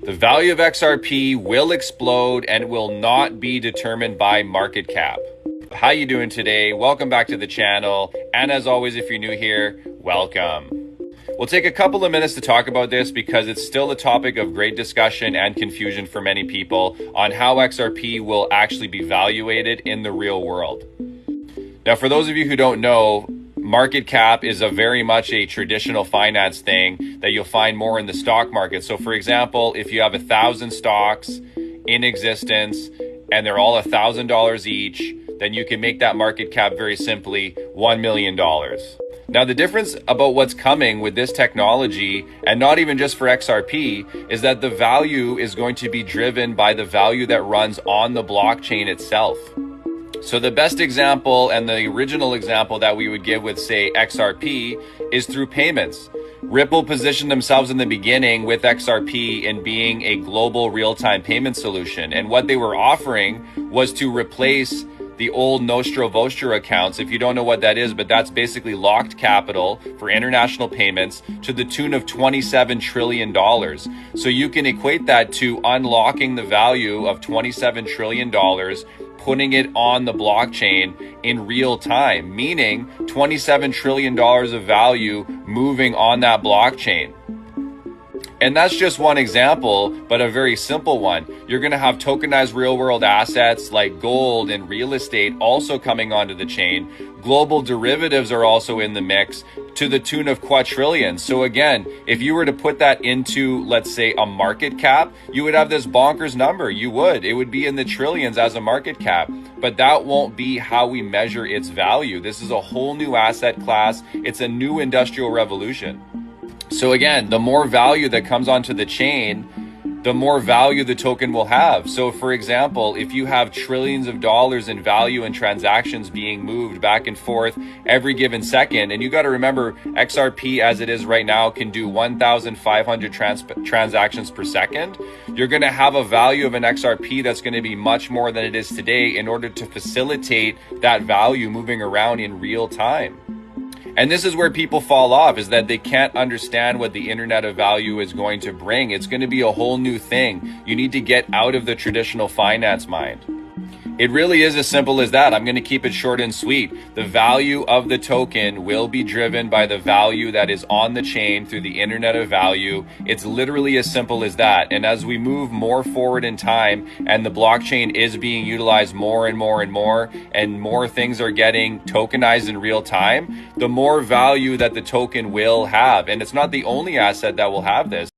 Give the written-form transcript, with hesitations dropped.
The value of XRP will explode and will not be determined by market cap. How you doing today? Welcome back to the channel. And as always, if you're new here, welcome. We'll take a couple of minutes to talk about this because it's still a topic of great discussion and confusion for many people on how XRP will actually be valuated in the real world. Now, for those of you who don't know, market cap is very much a traditional finance thing that you'll find more in the stock market. So for example, if you have 1,000 stocks in existence and they're all $1,000 each, then you can make that market cap very simply $1 million. Now, the difference about what's coming with this technology, and not even just for XRP, is that the value is going to be driven by the value that runs on the blockchain itself. So the best example and the original example that we would give with, say, XRP is through payments. Ripple positioned themselves in the beginning with XRP in being a global real-time payment solution. And what they were offering was to replace the old Nostro Vostro accounts. If you don't know what that is, but that's basically locked capital for international payments to the tune of $27 trillion. So you can equate that to unlocking the value of $27 trillion, putting it on the blockchain in real time, meaning $27 trillion of value moving on that blockchain. And that's just one example, but a very simple one. You're going to have tokenized real world assets like gold and real estate also coming onto the chain. Global derivatives are also in the mix to the tune of quadrillions. So again, if you were to put that into, let's say, a market cap, you would have this bonkers number. It would be in the trillions as a market cap, but that won't be how we measure its value. This is a whole new asset class. It's a new industrial revolution. So again, the more value that comes onto the chain, the more value the token will have. So for example, if you have trillions of dollars in value and transactions being moved back and forth every given second, and you got to remember XRP as it is right now can do 1,500 transactions per second, you're going to have a value of an XRP that's going to be much more than it is today in order to facilitate that value moving around in real time. And this is where people fall off, is that they can't understand what the Internet of Value is going to bring. It's going to be a whole new thing. You need to get out of the traditional finance mind. It really is as simple as that. I'm going to keep it short and sweet. The value of the token will be driven by the value that is on the chain through the Internet of Value. It's literally as simple as that. And as we move more forward in time and the blockchain is being utilized more and more and more, and more things are getting tokenized in real time, the more value that the token will have. And it's not the only asset that will have this.